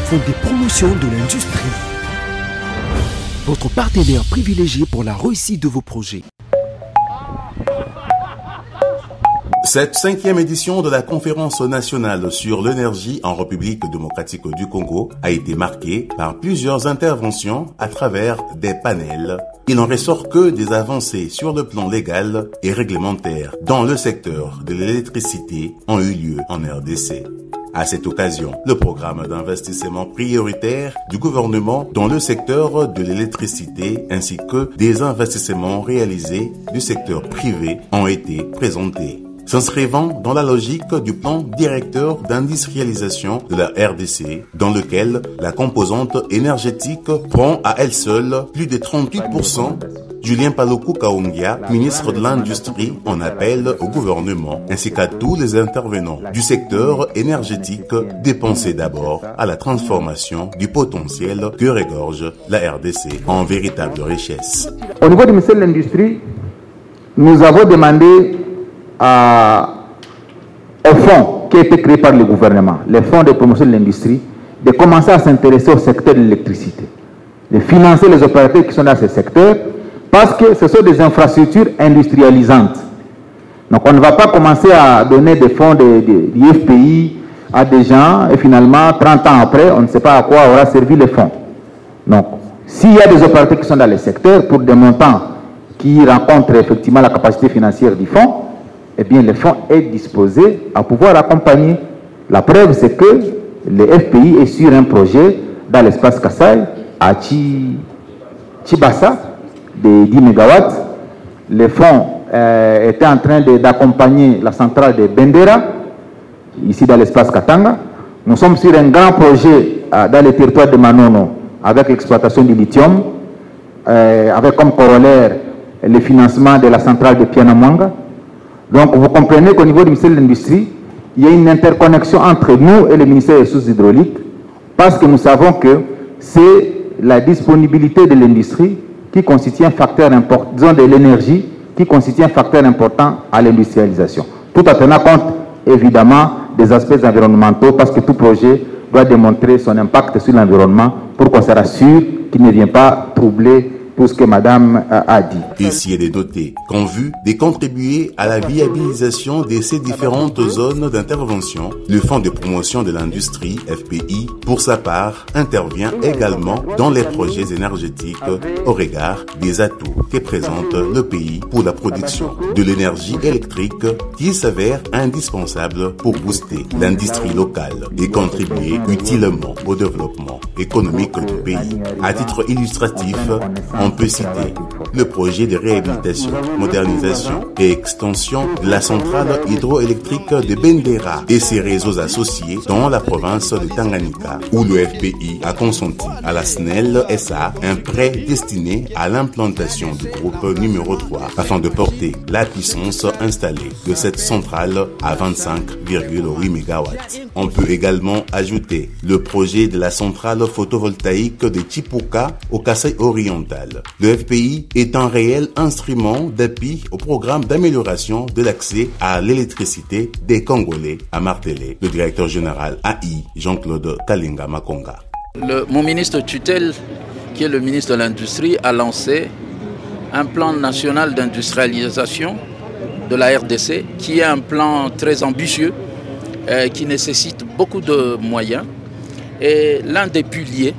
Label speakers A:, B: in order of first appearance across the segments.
A: Fonds de promotion de l'industrie. Votre partenaire privilégié pour la réussite de vos projets.
B: Cette 5e édition de la conférence nationale sur l'énergie en République démocratique du Congo a été marquée par plusieurs interventions à travers des panels. Il n'en ressort que des avancées sur le plan légal et réglementaire dans le secteur de l'électricité ont eu lieu en RDC. À cette occasion, le programme d'investissement prioritaire du gouvernement dans le secteur de l'électricité ainsi que des investissements réalisés du secteur privé ont été présentés. S'inscrivant dans la logique du plan directeur d'industrialisation de la RDC, dans lequel la composante énergétique prend à elle seule plus de 38%, Julien Paluku Kaongia, ministre de l'Industrie, en appelle au gouvernement ainsi qu'à tous les intervenants du secteur énergétique de penser d'abord à la transformation du potentiel que regorge la RDC en véritable richesse.
C: Au niveau du ministère de l'Industrie, nous avons demandé au fonds qui a été créé par le gouvernement, le fonds de promotion de l'industrie, de commencer à s'intéresser au secteur de l'électricité, de financer les opérateurs qui sont dans ce secteur, parce que ce sont des infrastructures industrialisantes. Donc on ne va pas commencer à donner des fonds d'IFPI à des gens et finalement, 30 ans après, on ne sait pas à quoi aura servi le fonds. Donc, s'il y a des opérateurs qui sont dans le secteur pour des montants qui rencontrent effectivement la capacité financière du fonds, eh bien, le fonds est disposé à pouvoir accompagner. La preuve, c'est que le FPI est sur un projet dans l'espace Kassai, à Chibassa, de 10 MW. Le fonds était en train d'accompagner la centrale de Bendera, ici dans l'espace Katanga. Nous sommes sur un grand projet dans le territoire de Manono, avec l'exploitation du lithium, avec comme corollaire le financement de la centrale de Pianamwanga. Donc, vous comprenez qu'au niveau du ministère de l'Industrie, il y a une interconnexion entre nous et le ministère des Ressources hydrauliques, parce que nous savons que c'est la disponibilité de l'industrie qui constitue un facteur important, disons de l'énergie, qui constitue un facteur important à l'industrialisation. Tout en tenant compte, évidemment, des aspects environnementaux, parce que tout projet doit démontrer son impact sur l'environnement pour qu'on se rassure qu'il ne vient pas troubler tout ce que Madame a dit.
B: Essayer de noter qu'en vue de contribuer à la viabilisation de ces différentes zones d'intervention, le Fonds de promotion de l'industrie, FPI, pour sa part, intervient également dans les projets énergétiques au regard des atouts que présente le pays pour la production de l'énergie électrique qui s'avère indispensable pour booster l'industrie locale et contribuer utilement au développement économique du pays. À titre illustratif, on peut citer le projet de réhabilitation, modernisation et extension de la centrale hydroélectrique de Bendera et ses réseaux associés dans la province de Tanganyika, où le FPI a consenti à la SNEL SA un prêt destiné à l'implantation du groupe numéro 3 afin de porter la puissance installée de cette centrale à 25,8 MW. On peut également ajouter le projet de la centrale photovoltaïque de Chipuka au Kasaï oriental. Le FPI est un réel instrument d'appui au programme d'amélioration de l'accès à l'électricité des Congolais, a martelé le directeur général AI, Jean-Claude Kalinga Makonga.
D: Mon ministre tutelle, qui est le ministre de l'Industrie, a lancé un plan national d'industrialisation de la RDC, qui est un plan très ambitieux, qui nécessite beaucoup de moyens. Et l'un des piliers,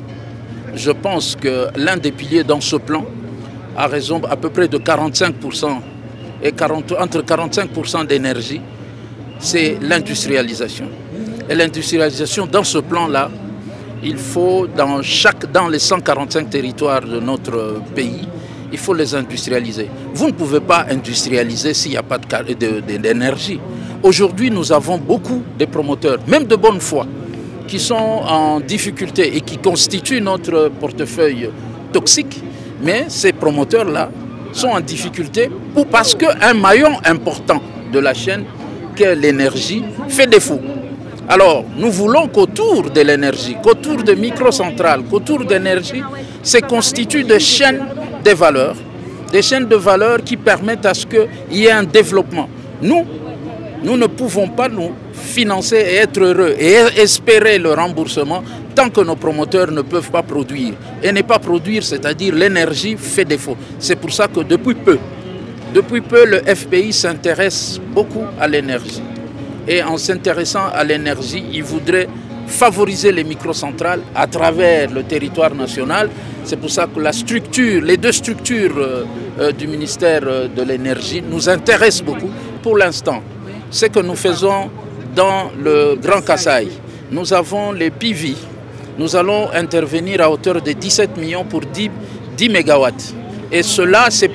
D: je pense que l'un des piliers dans ce plan a raison à peu près de 45% et entre 45% d'énergie, c'est l'industrialisation. Et l'industrialisation dans ce plan-là, il faut dans les 145 territoires de notre pays, il faut les industrialiser. Vous ne pouvez pas industrialiser s'il n'y a pas d'énergie. Aujourd'hui, nous avons beaucoup de promoteurs, même de bonne foi, qui sont en difficulté et qui constituent notre portefeuille toxique, mais ces promoteurs-là sont en difficulté parce qu'un maillon important de la chaîne, qu'est l'énergie, fait défaut. Alors, nous voulons qu'autour de l'énergie, qu'autour de microcentrales, qu'autour d'énergie, se constituent des chaînes de valeur, qui permettent à ce qu'il y ait un développement. Nous ne pouvons pas nous financer et être heureux et espérer le remboursement tant que nos promoteurs ne peuvent pas produire. Et ne pas produire, c'est-à-dire l'énergie fait défaut. C'est pour ça que depuis peu, le FPI s'intéresse beaucoup à l'énergie. Et en s'intéressant à l'énergie, il voudrait favoriser les microcentrales à travers le territoire national. C'est pour ça que les deux structures du ministère de l'énergie nous intéressent beaucoup. Pour l'instant, ce que nous faisons dans le Grand Kasaï, nous avons les PV. Nous allons intervenir à hauteur de 17 millions pour 10 MW. Et cela, c'est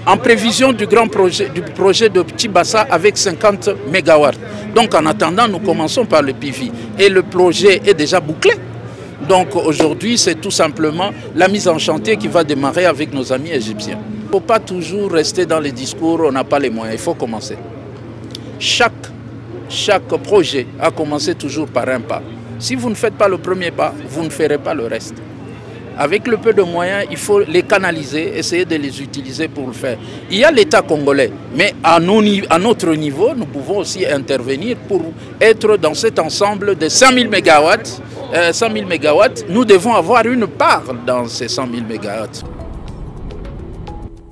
D: en prévision du projet de Petit Bassa avec 50 MW. Donc en attendant, nous commençons par le PV. Et le projet est déjà bouclé. Donc aujourd'hui, c'est tout simplement la mise en chantier qui va démarrer avec nos amis égyptiens. Il ne faut pas toujours rester dans les discours, on n'a pas les moyens, il faut commencer. Chaque projet a commencé toujours par un pas. Si vous ne faites pas le premier pas, vous ne ferez pas le reste. Avec le peu de moyens, il faut les canaliser, essayer de les utiliser pour le faire. Il y a l'État congolais, mais à notre niveau, nous pouvons aussi intervenir pour être dans cet ensemble de 100 000 MW. 100 000 MW, nous devons avoir une part dans ces 100 000 MW.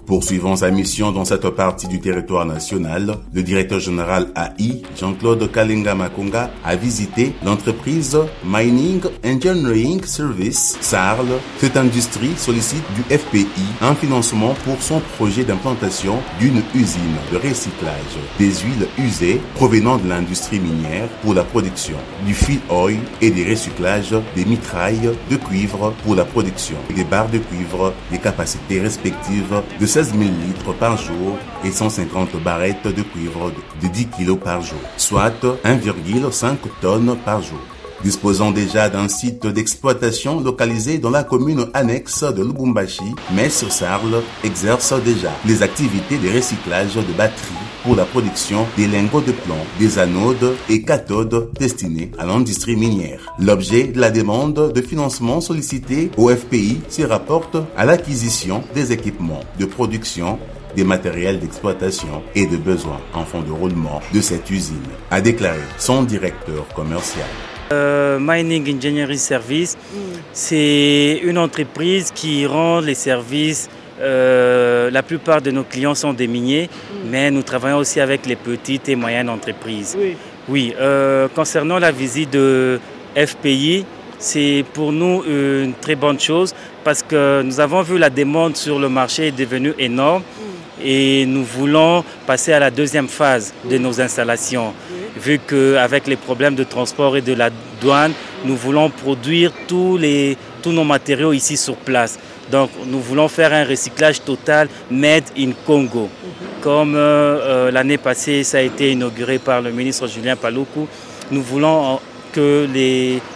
B: Poursuivant sa mission dans cette partie du territoire national, le directeur général AI, Jean-Claude Kalenga Makonga, a visité l'entreprise Mining Engineering Service, SARL. Cette industrie sollicite du FPI un financement pour son projet d'implantation d'une usine de recyclage des huiles usées provenant de l'industrie minière pour la production du fuel oil et des recyclages des mitrailles de cuivre pour la production des barres de cuivre, des capacités respectives de 16 000 litres par jour et 150 barrettes de cuivre de 10 kg par jour, soit 1,5 tonnes par jour. Disposant déjà d'un site d'exploitation localisé dans la commune annexe de Lubumbashi, Mess Sarl exerce déjà les activités de recyclage de batteries pour la production des lingots de plomb, des anodes et cathodes destinés à l'industrie minière. L'objet de la demande de financement sollicitée au FPI se rapporte à l'acquisition des équipements de production, des matériels d'exploitation et de besoins en fonds de roulement de cette usine, a déclaré son directeur commercial.
E: Mining Engineering Service, c'est une entreprise qui rend les services. La plupart de nos clients sont des miniers, mais nous travaillons aussi avec les petites et moyennes entreprises. Oui, concernant la visite de FPI, c'est pour nous une très bonne chose parce que nous avons vu la demande sur le marché est devenue énorme et nous voulons passer à la deuxième phase de nos installations. Vu qu'avec les problèmes de transport et de la douane, nous voulons produire tous nos matériaux ici sur place. Donc nous voulons faire un recyclage total made in Congo. Comme l'année passée, ça a été inauguré par le ministre Julien Paluku, nous voulons que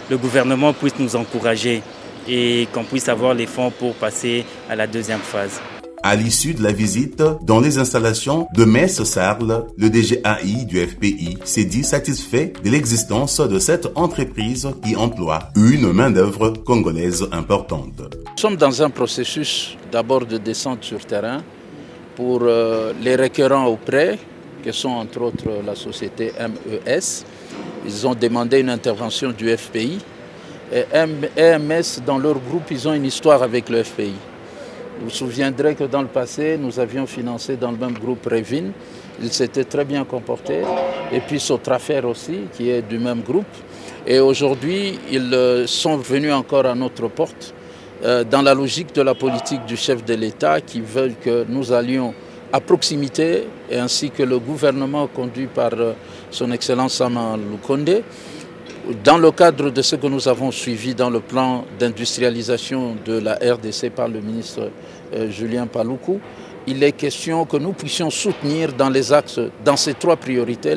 E: le gouvernement puisse nous encourager et qu'on puisse avoir les fonds pour passer à la deuxième phase.
B: À l'issue de la visite dans les installations de Mess Sarl, le DGAI du FPI s'est dit satisfait de l'existence de cette entreprise qui emploie une main-d'œuvre congolaise importante.
D: Nous sommes dans un processus d'abord de descente sur terrain pour les requérants auprès, qui sont entre autres la société MES. Ils ont demandé une intervention du FPI. Et MES, dans leur groupe, ils ont une histoire avec le FPI. Vous vous souviendrez que dans le passé, nous avions financé dans le même groupe Revin. Ils s'étaient très bien comportés. Et puis Sotrafer aussi, qui est du même groupe. Et aujourd'hui, ils sont venus encore à notre porte dans la logique de la politique du chef de l'État qui veut que nous allions à proximité et ainsi que le gouvernement conduit par son Excellence Sama Lukonde. Dans le cadre de ce que nous avons suivi dans le plan d'industrialisation de la RDC par le ministre Julien Paluku, il est question que nous puissions soutenir dans les axes, dans ces trois priorités.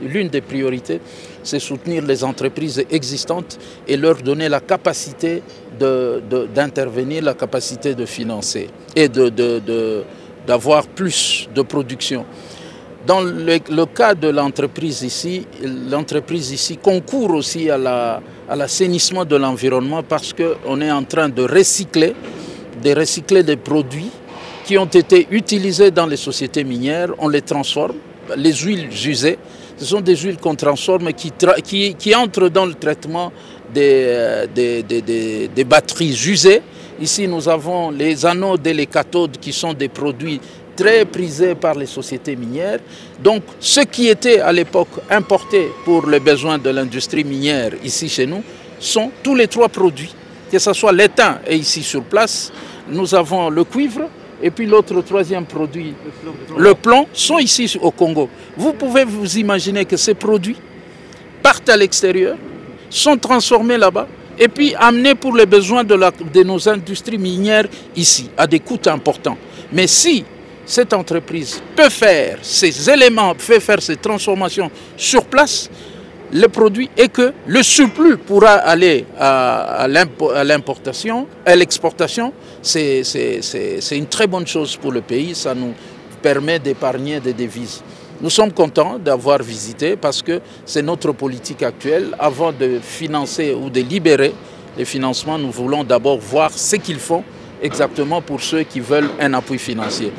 D: L'une des priorités, c'est soutenir les entreprises existantes et leur donner la capacité d'intervenir, la capacité de financer et d'avoir plus de production. Dans le cas de l'entreprise ici concourt aussi à l'assainissement de l'environnement parce qu'on est en train de recycler des produits qui ont été utilisés dans les sociétés minières, on les transforme. Les huiles usées, ce sont des huiles qu'on transforme qui entrent dans le traitement des batteries usées. Ici, nous avons les anodes et les cathodes qui sont des produits très prisés par les sociétés minières. Donc, ce qui était à l'époque importé pour les besoins de l'industrie minière ici chez nous, sont tous les 3 produits. Que ce soit l'étain est ici sur place, nous avons le cuivre, et puis l'autre 3e produit, le plomb, sont ici au Congo. Vous pouvez vous imaginer que ces produits partent à l'extérieur, sont transformés là-bas, et puis amenés pour les besoins de nos industries minières ici, à des coûts importants. Mais si cette entreprise peut faire ces éléments, peut faire ces transformations sur place, le produit est que le surplus pourra aller à l'importation, à l'exportation. C'est une très bonne chose pour le pays, ça nous permet d'épargner des devises. Nous sommes contents d'avoir visité parce que c'est notre politique actuelle. Avant de financer ou de libérer les financements, nous voulons d'abord voir ce qu'ils font exactement pour ceux qui veulent un appui financier.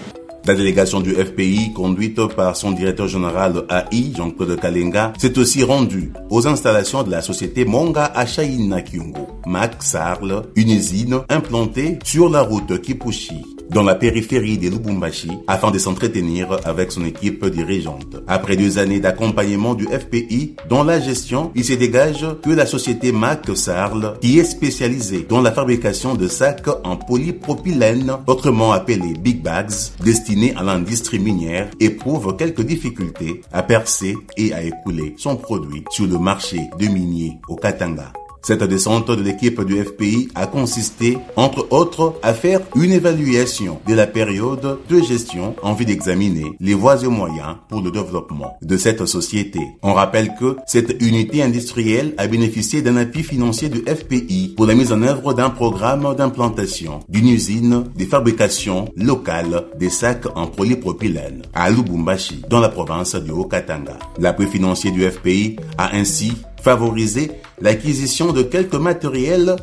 B: La délégation du FPI, conduite par son directeur général AI, Jean-Claude Kalenga, s'est aussi rendue aux installations de la société Monga à Chaïna-Kyungu, Mac Sarl, une usine implantée sur la route Kipushi, dans la périphérie de Lubumbashi, afin de s'entretenir avec son équipe dirigeante. Après 2 années d'accompagnement du FPI dans la gestion, il se dégage que la société Mac Sarl, qui est spécialisée dans la fabrication de sacs en polypropylène, autrement appelés Big Bags, destinés à l'industrie minière, éprouve quelques difficultés à percer et à écouler son produit sur le marché de miniers au Katanga. Cette descente de l'équipe du FPI a consisté, entre autres, à faire une évaluation de la période de gestion en vue d'examiner les voies et moyens pour le développement de cette société. On rappelle que cette unité industrielle a bénéficié d'un appui financier du FPI pour la mise en œuvre d'un programme d'implantation d'une usine de fabrication locale des sacs en polypropylène à Lubumbashi, dans la province du Haut-Katanga. L'appui financier du FPI a ainsi favoriser l'acquisition de quelques matériels,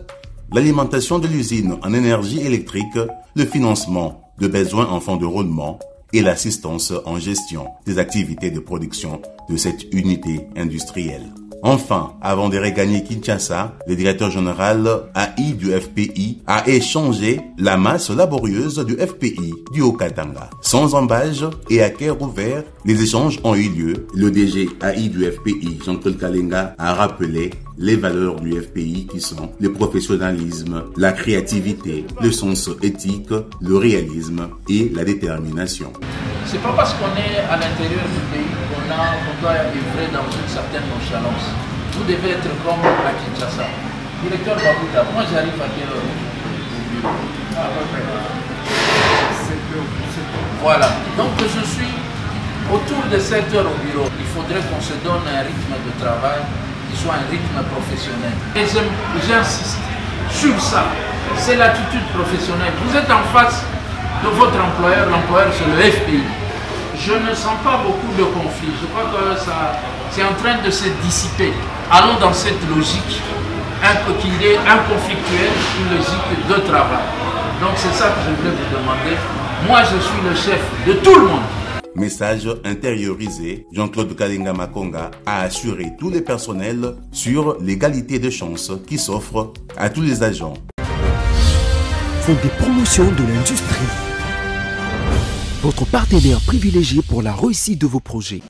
B: l'alimentation de l'usine en énergie électrique, le financement de besoins en fonds de roulement et l'assistance en gestion des activités de production de cette unité industrielle. Enfin, avant de regagner Kinshasa, le directeur général AI du FPI a échangé la masse laborieuse du FPI du Haut-Katanga. Sans embâge et à cœur ouvert, les échanges ont eu lieu. Le DG AI du FPI, Jean-Claude Kalenga, a rappelé les valeurs du FPI qui sont le professionnalisme, la créativité, le sens éthique, le réalisme et la détermination.
D: C'est pas parce qu'on est à l'intérieur du pays qu'on doit œuvrer dans une certaine nonchalance. Vous devez être comme à Kinshasa. Directeur Babouda, moi j'arrive à quelle heure au bureau? Voilà. Donc je suis autour de 7 heures au bureau. Il faudrait qu'on se donne un rythme de travail qui soit un rythme professionnel. Et j'insiste sur ça. C'est l'attitude professionnelle. Vous êtes en face de votre employeur, l'employeur c'est le FPI. Je ne sens pas beaucoup de conflits. Je crois que ça c'est en train de se dissiper. Allons dans cette logique qu'il est inconflictuelle, une logique de travail. Donc c'est ça que je voulais vous demander. Moi je suis le chef de tout le monde.
B: Message intériorisé, Jean-Claude Kalenga Makonga a assuré tous les personnels sur l'égalité de chances qui s'offre à tous les agents.
A: Fonds des promotions de l'industrie. Votre partenaire privilégié pour la réussite de vos projets.